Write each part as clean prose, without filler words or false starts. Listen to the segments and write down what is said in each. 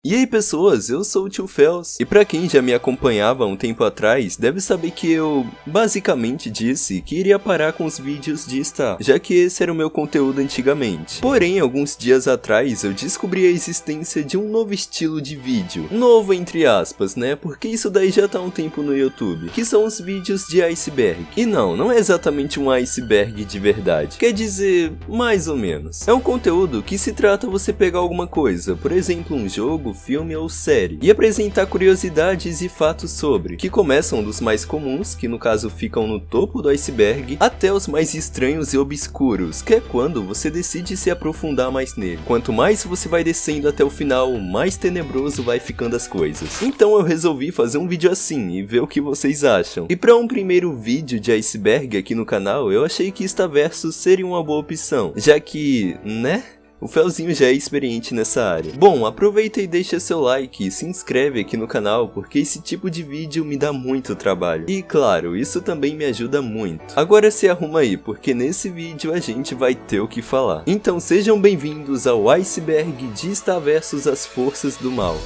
E aí pessoas, eu sou o Tio Fels, e pra quem já me acompanhava há um tempo atrás, deve saber que eu basicamente disse que iria parar com os vídeos de Star, já que esse era o meu conteúdo antigamente. Porém, alguns dias atrás eu descobri a existência de um novo estilo de vídeo, novo entre aspas, né, porque isso daí já tá há um tempo no YouTube, que são os vídeos de iceberg. E não é exatamente um iceberg de verdade, quer dizer, mais ou menos. É um conteúdo que se trata você pegar alguma coisa, por exemplo um jogo, filme ou série, e apresentar curiosidades e fatos sobre, que começam dos mais comuns, que no caso ficam no topo do iceberg, até os mais estranhos e obscuros, que é quando você decide se aprofundar mais nele. Quanto mais você vai descendo até o final, mais tenebroso vai ficando as coisas. Então eu resolvi fazer um vídeo assim e ver o que vocês acham. E para um primeiro vídeo de iceberg aqui no canal, eu achei que Staversus seria uma boa opção, já que, né? O Felzinho já é experiente nessa área. Bom, aproveita e deixa seu like e se inscreve aqui no canal, porque esse tipo de vídeo me dá muito trabalho. E claro, isso também me ajuda muito. Agora se arruma aí, porque nesse vídeo a gente vai ter o que falar. Então sejam bem-vindos ao iceberg de Staversus as Forças do Mal.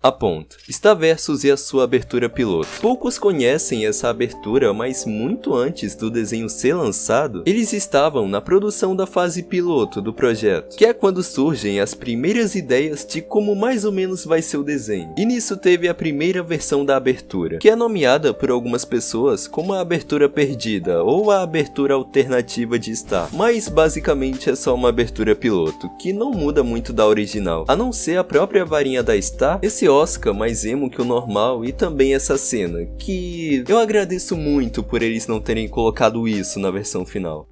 A ponto. Staversus e a sua abertura piloto. Poucos conhecem essa abertura, mas muito antes do desenho ser lançado, eles estavam na produção da fase piloto do projeto, que é quando surgem as primeiras ideias de como mais ou menos vai ser o desenho. E nisso teve a primeira versão da abertura, que é nomeada por algumas pessoas como a abertura perdida ou a abertura alternativa de Star, mas basicamente é só uma abertura piloto, que não muda muito da original, a não ser a própria varinha da Star, esse Oscar mais emo que o normal e também essa cena, que eu agradeço muito por eles não terem colocado isso na versão final.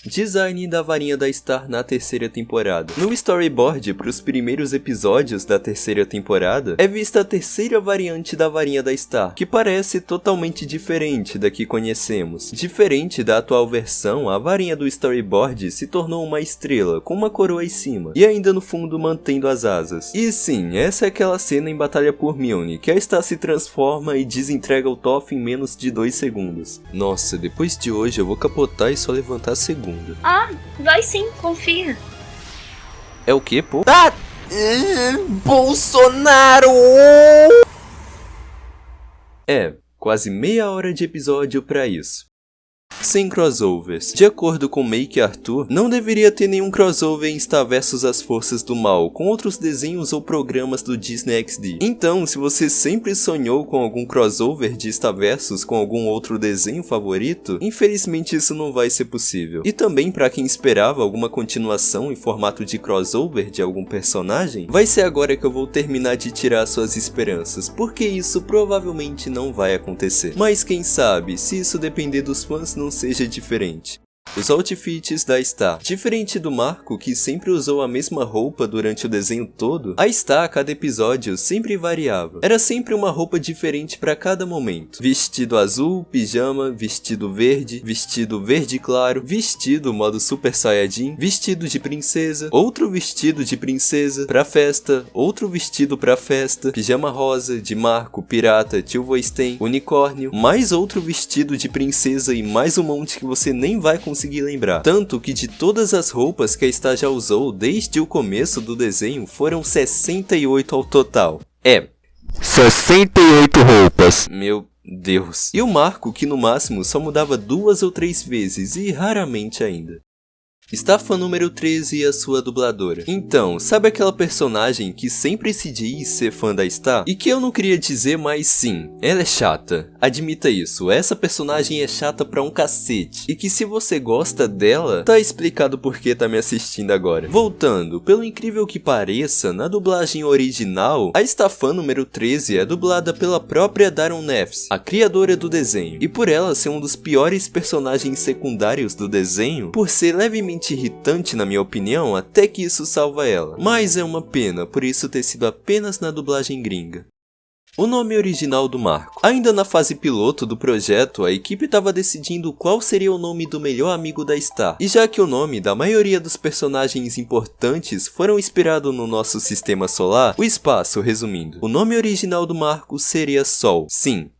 Design da varinha da Star na terceira temporada. No storyboard para os primeiros episódios da terceira temporada, é vista a terceira variante da varinha da Star, que parece totalmente diferente da que conhecemos. Diferente da atual versão, a varinha do storyboard se tornou uma estrela, com uma coroa em cima, e ainda no fundo mantendo as asas. E sim, essa é aquela cena em Batalha por Mjolnir, que a Star se transforma e desentrega o Toph em menos de 2 segundos. Nossa, depois de hoje eu vou capotar e só levantar a segunda. Ah, vai sim, confia. É o que, pô? Bolsonaro! É, quase meia hora de episódio pra isso. Sem crossovers. De acordo com Make Arthur, não deveria ter nenhum crossover em Staversus as Forças do Mal com outros desenhos ou programas do Disney XD. Então, se você sempre sonhou com algum crossover de Staversus com algum outro desenho favorito, infelizmente isso não vai ser possível. E também para quem esperava alguma continuação em formato de crossover de algum personagem, vai ser agora que eu vou terminar de tirar suas esperanças, porque isso provavelmente não vai acontecer. Mas quem sabe, se isso depender dos fãs, não seja diferente. Os outfits da Star. Diferente do Marco, que sempre usou a mesma roupa durante o desenho todo, a Star a cada episódio sempre variava. Era sempre uma roupa diferente para cada momento. Vestido azul, pijama, vestido verde claro, vestido modo Super Saiyajin, vestido de princesa, outro vestido de princesa pra festa, outro vestido pra festa, pijama rosa, de Marco, pirata, tio Voisten, unicórnio, mais outro vestido de princesa e mais um monte que você nem vai conseguir lembrar. Tanto que de todas as roupas que a Star já usou desde o começo do desenho, foram 68 ao total. 68 roupas. Meu Deus. E o Marco, que no máximo só mudava 2 ou 3 vezes, e raramente ainda. Está fã número 13 e a sua dubladora. Então, sabe aquela personagem que sempre se diz ser fã da Star? E que eu não queria dizer, mas sim, ela é chata. Admita isso, essa personagem é chata pra um cacete. E que se você gosta dela, tá explicado por que tá me assistindo agora. Voltando, pelo incrível que pareça, na dublagem original, a Star fã número 13 é dublada pela própria Daron Neffs, a criadora do desenho. E por ela ser um dos piores personagens secundários do desenho, por ser levemente irritante na minha opinião, até que isso salva ela. Mas é uma pena por isso ter sido apenas na dublagem gringa. O nome original do Marco. Ainda na fase piloto do projeto, a equipe estava decidindo qual seria o nome do melhor amigo da Star. E já que o nome da maioria dos personagens importantes foram inspirados no nosso sistema solar, o espaço, resumindo. O nome original do Marco seria Sol. Sim,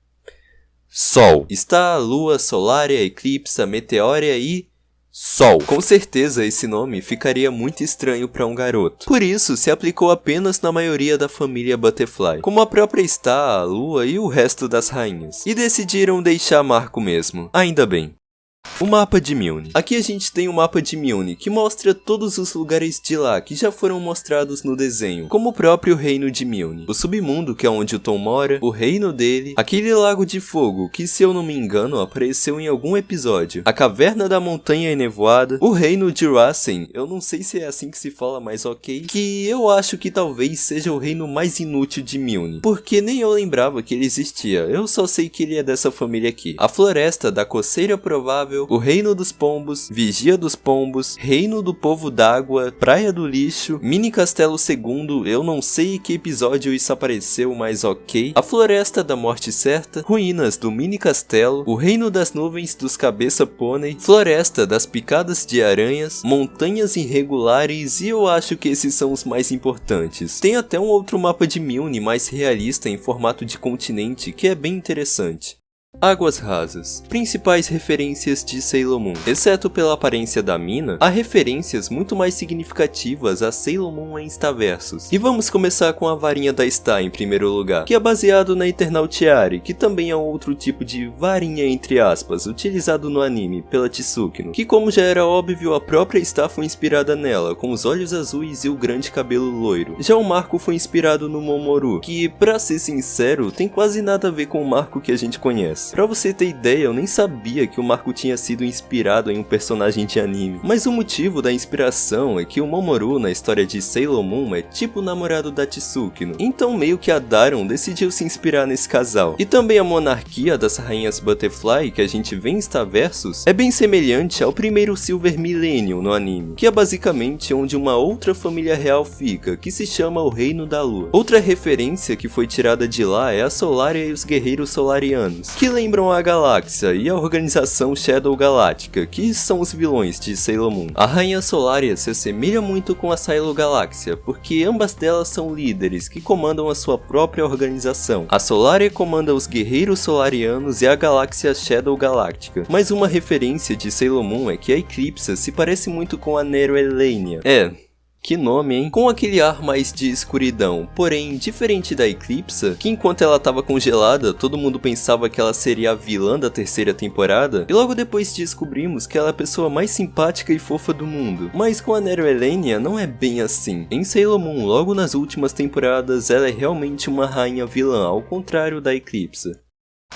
Sol. Star, Lua, Solária, Eclipsa, Meteória e... Sol. Com certeza esse nome ficaria muito estranho para um garoto. Por isso, se aplicou apenas na maioria da família Butterfly, como a própria Star, a Lua e o resto das rainhas. E decidiram deixar Marco mesmo. Ainda bem. O mapa de Milne. Aqui a gente tem o mapa de Milne, que mostra todos os lugares de lá que já foram mostrados no desenho, como o próprio reino de Milne, o submundo, que é onde o Tom mora, o reino dele, aquele lago de fogo, que se eu não me engano apareceu em algum episódio, a caverna da montanha enevoada, o reino de Rassen, eu não sei se é assim que se fala, mas ok, que eu acho que talvez seja o reino mais inútil de Milne, porque nem eu lembrava que ele existia, eu só sei que ele é dessa família aqui, a floresta da coceira provável, o reino dos pombos, vigia dos pombos, reino do povo d'água, praia do lixo, mini castelo segundo, eu não sei em que episódio isso apareceu, mas ok, a floresta da morte certa, ruínas do mini castelo, o reino das nuvens dos cabeça pônei, floresta das picadas de aranhas, montanhas irregulares e eu acho que esses são os mais importantes. Tem até um outro mapa de Milne mais realista em formato de continente que é bem interessante. Águas rasas. Principais referências de Sailor Moon. Exceto pela aparência da mina, há referências muito mais significativas a Sailor Moon em Starversus. E vamos começar com a varinha da Star em primeiro lugar, que é baseado na Eternal Tiare, que também é um outro tipo de varinha entre aspas, utilizado no anime pela Tsukino, que como já era óbvio, a própria Star foi inspirada nela, com os olhos azuis e o grande cabelo loiro. Já o Marco foi inspirado no Momoru, que, pra ser sincero, tem quase nada a ver com o Marco que a gente conhece. Pra você ter ideia, eu nem sabia que o Marco tinha sido inspirado em um personagem de anime. Mas o motivo da inspiração é que o Momoru na história de Sailor Moon é tipo o namorado da Tsukino. Então meio que a Daron decidiu se inspirar nesse casal. E também a monarquia das rainhas Butterfly que a gente vê em Starversus é bem semelhante ao primeiro Silver Millennium no anime, que é basicamente onde uma outra família real fica, que se chama o Reino da Lua. Outra referência que foi tirada de lá é a Solária e os guerreiros solarianos, que lembram a Galáxia e a organização Shadow Galáctica, que são os vilões de Sailor Moon. A Rainha Solária se assemelha muito com a Sailor Galáxia, porque ambas delas são líderes que comandam a sua própria organização. A Solária comanda os guerreiros solarianos e a Galáxia Shadow Galáctica. Mas uma referência de Sailor Moon é que a Eclipsa se parece muito com a Nero Elenia. Que nome, hein? Com aquele ar mais de escuridão, porém, diferente da Eclipsa, que enquanto ela estava congelada, todo mundo pensava que ela seria a vilã da terceira temporada, e logo depois descobrimos que ela é a pessoa mais simpática e fofa do mundo. Mas com a Nero Elenia não é bem assim. Em Sailor Moon, logo nas últimas temporadas, ela é realmente uma rainha vilã, ao contrário da Eclipsa.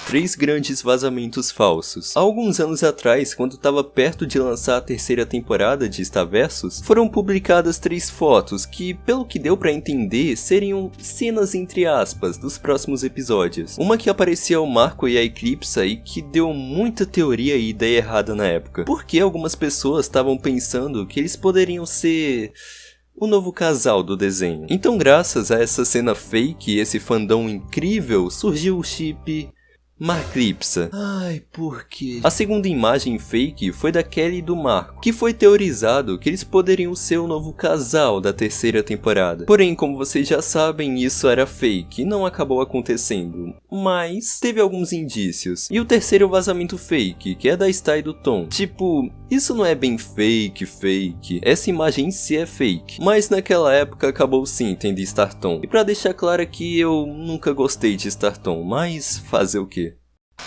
3 grandes vazamentos falsos. Há alguns anos atrás, quando estava perto de lançar a terceira temporada de Starversus, foram publicadas 3 fotos que, pelo que deu pra entender, seriam cenas entre aspas dos próximos episódios. Uma que aparecia o Marco e a Eclipsa e que deu muita teoria e ideia errada na época, porque algumas pessoas estavam pensando que eles poderiam ser o novo casal do desenho. Então, graças a essa cena fake e esse fandom incrível, surgiu o chip Marclipsa. Ai, por quê? A segunda imagem fake foi da Kelly e do Marco, que foi teorizado que eles poderiam ser o novo casal da terceira temporada. Porém, como vocês já sabem, isso era fake e não acabou acontecendo. Mas teve alguns indícios. E o terceiro vazamento fake, que é da Star e do Tom. Tipo, isso não é bem fake. Essa imagem em si é fake. Mas naquela época acabou sim tendo Star Tom. E pra deixar claro aqui, eu nunca gostei de Star Tom, mas fazer o quê?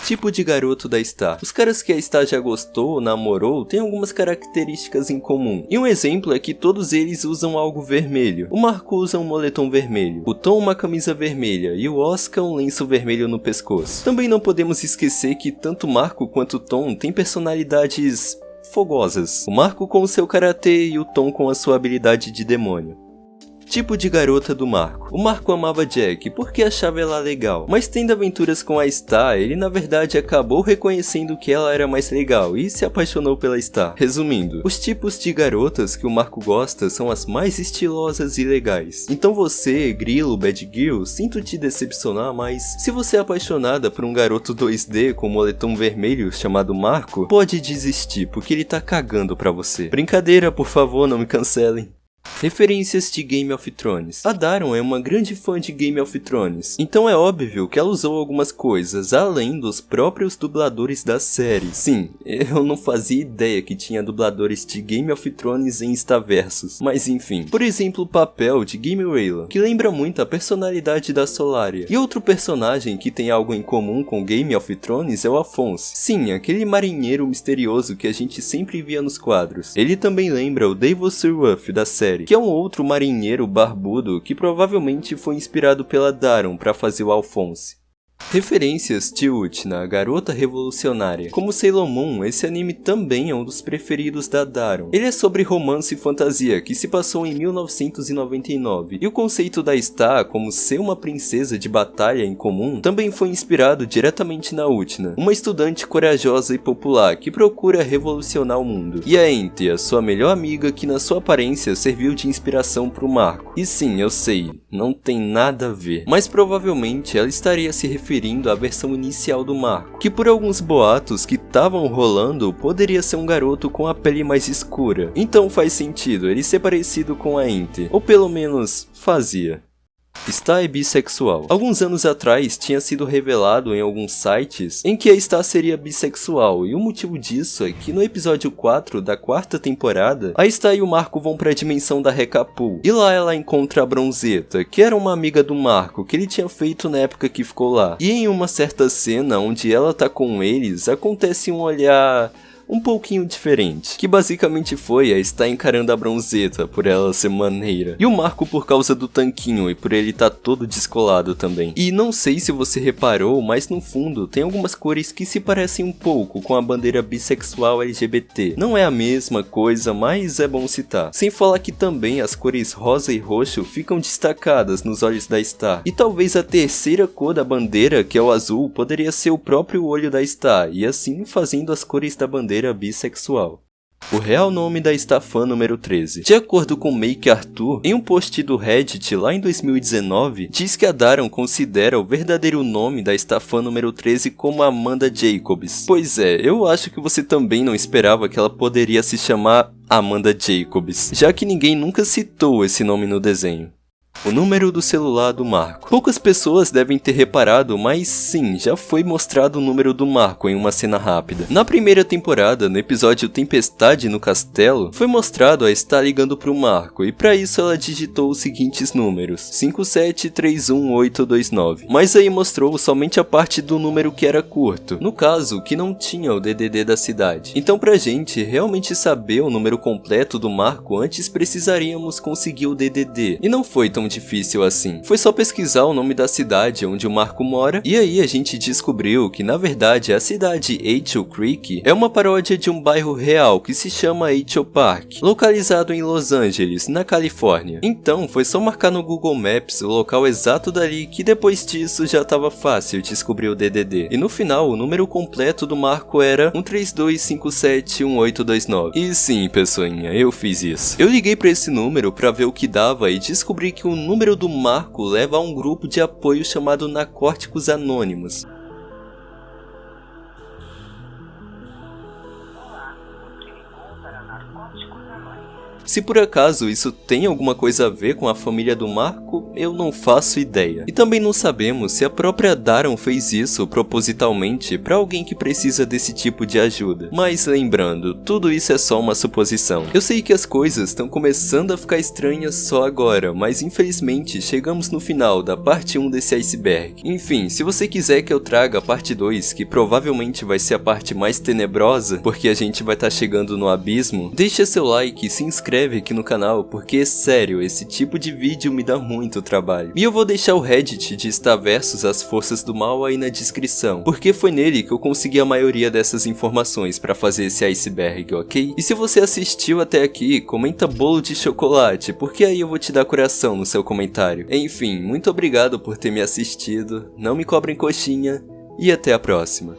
Tipo de garoto da Star. Os caras que a Star já gostou ou namorou têm algumas características em comum. E um exemplo é que todos eles usam algo vermelho. O Marco usa um moletom vermelho, o Tom uma camisa vermelha e o Oscar um lenço vermelho no pescoço. Também não podemos esquecer que tanto Marco quanto Tom têm personalidades fogosas. O Marco com o seu karatê e o Tom com a sua habilidade de demônio. Tipo de garota do Marco. O Marco amava Jack porque achava ela legal, mas tendo aventuras com a Star, ele na verdade acabou reconhecendo que ela era mais legal e se apaixonou pela Star. Resumindo, os tipos de garotas que o Marco gosta são as mais estilosas e legais. Então você, Grilo, Bad Girl, sinto te decepcionar, mas se você é apaixonada por um garoto 2D com moletom vermelho chamado Marco, pode desistir porque ele tá cagando pra você. Brincadeira, por favor, não me cancelem. Referências de Game of Thrones. A Daron é uma grande fã de Game of Thrones, então é óbvio que ela usou algumas coisas além dos próprios dubladores da série. Sim, eu não fazia ideia que tinha dubladores de Game of Thrones em Instaversos, mas enfim. Por exemplo, o papel de Jaime Raylan, que lembra muito a personalidade da Solaria. E outro personagem que tem algo em comum com Game of Thrones é o Afonso. Sim, aquele marinheiro misterioso que a gente sempre via nos quadros. Ele também lembra o Davos Seaworth da série, que é um outro marinheiro barbudo que provavelmente foi inspirado pela Daron para fazer o Alphonse. Referências de Utena, a garota revolucionária. Como Sailor Moon, esse anime também é um dos preferidos da Daron. Ele é sobre romance e fantasia, que se passou em 1999, e o conceito da Star como ser uma princesa de batalha em comum também foi inspirado diretamente na Utena, uma estudante corajosa e popular que procura revolucionar o mundo. E a Ente, a sua melhor amiga que na sua aparência serviu de inspiração pro Marco. E sim, eu sei, não tem nada a ver, mas provavelmente ela estaria se referindo à versão inicial do Marco, que por alguns boatos que estavam rolando, poderia ser um garoto com a pele mais escura. Então faz sentido ele ser parecido com a Ente, ou pelo menos fazia. Star é bissexual. Alguns anos atrás tinha sido revelado em alguns sites em que a Star seria bissexual, e o motivo disso é que no episódio 4 da quarta temporada, a Star e o Marco vão para a dimensão da Recapul, e lá ela encontra a Bronzetta, que era uma amiga do Marco que ele tinha feito na época que ficou lá. E em uma certa cena onde ela tá com eles, acontece um olhar um pouquinho diferente, que basicamente foi a estar encarando a Bronzetta por ela ser maneira, e o Marco por causa do tanquinho e por ele estar todo descolado também. E não sei se você reparou, mas no fundo tem algumas cores que se parecem um pouco com a bandeira bissexual LGBT. Não é a mesma coisa, mas é bom citar. Sem falar que também as cores rosa e roxo ficam destacadas nos olhos da Star, e talvez a terceira cor da bandeira, que é o azul, poderia ser o próprio olho da Star, e assim fazendo as cores da bandeira bissexual. O real nome da Star Fan número 13. De acordo com Make Arthur, em um post do Reddit lá em 2019, diz que a Daron considera o verdadeiro nome da Star Fan número 13 como Amanda Jacobs. Pois é, eu acho que você também não esperava que ela poderia se chamar Amanda Jacobs, já que ninguém nunca citou esse nome no desenho. O número do celular do Marco. Poucas pessoas devem ter reparado, mas sim, já foi mostrado o número do Marco em uma cena rápida. Na primeira temporada, no episódio Tempestade no Castelo, foi mostrado a Star ligando pro Marco, e para isso ela digitou os seguintes números: 5731829. Mas aí mostrou somente a parte do número que era curto, no caso, que não tinha o DDD da cidade. Então pra gente realmente saber o número completo do Marco, antes precisaríamos conseguir o DDD, e não foi tão difícil assim. Foi só pesquisar o nome da cidade onde o Marco mora, e aí a gente descobriu que na verdade a cidade Angel Creek é uma paródia de um bairro real que se chama Angel Park, localizado em Los Angeles, na Califórnia. Então foi só marcar no Google Maps o local exato dali, que depois disso já estava fácil descobrir o DDD. E no final o número completo do Marco era 132571829. E sim, pessoinha, eu fiz isso. Eu liguei para esse número para ver o que dava e descobri que o número do Marco leva a um grupo de apoio chamado Narcóticos Anônimos. Se por acaso isso tem alguma coisa a ver com a família do Marco, eu não faço ideia. E também não sabemos se a própria Daron fez isso propositalmente para alguém que precisa desse tipo de ajuda. Mas lembrando, tudo isso é só uma suposição. Eu sei que as coisas estão começando a ficar estranhas só agora, mas infelizmente chegamos no final da parte 1 desse iceberg. Enfim, se você quiser que eu traga a parte 2, que provavelmente vai ser a parte mais tenebrosa, porque a gente vai estar chegando no abismo, deixa seu like e se inscreve aqui no canal, porque sério, esse tipo de vídeo me dá muito trabalho. E eu vou deixar o Reddit de Starversus As Forças do Mal aí na descrição, porque foi nele que eu consegui a maioria dessas informações pra fazer esse iceberg, ok? E se você assistiu até aqui, comenta bolo de chocolate, porque aí eu vou te dar coração no seu comentário. Enfim, muito obrigado por ter me assistido, não me cobrem coxinha, e até a próxima.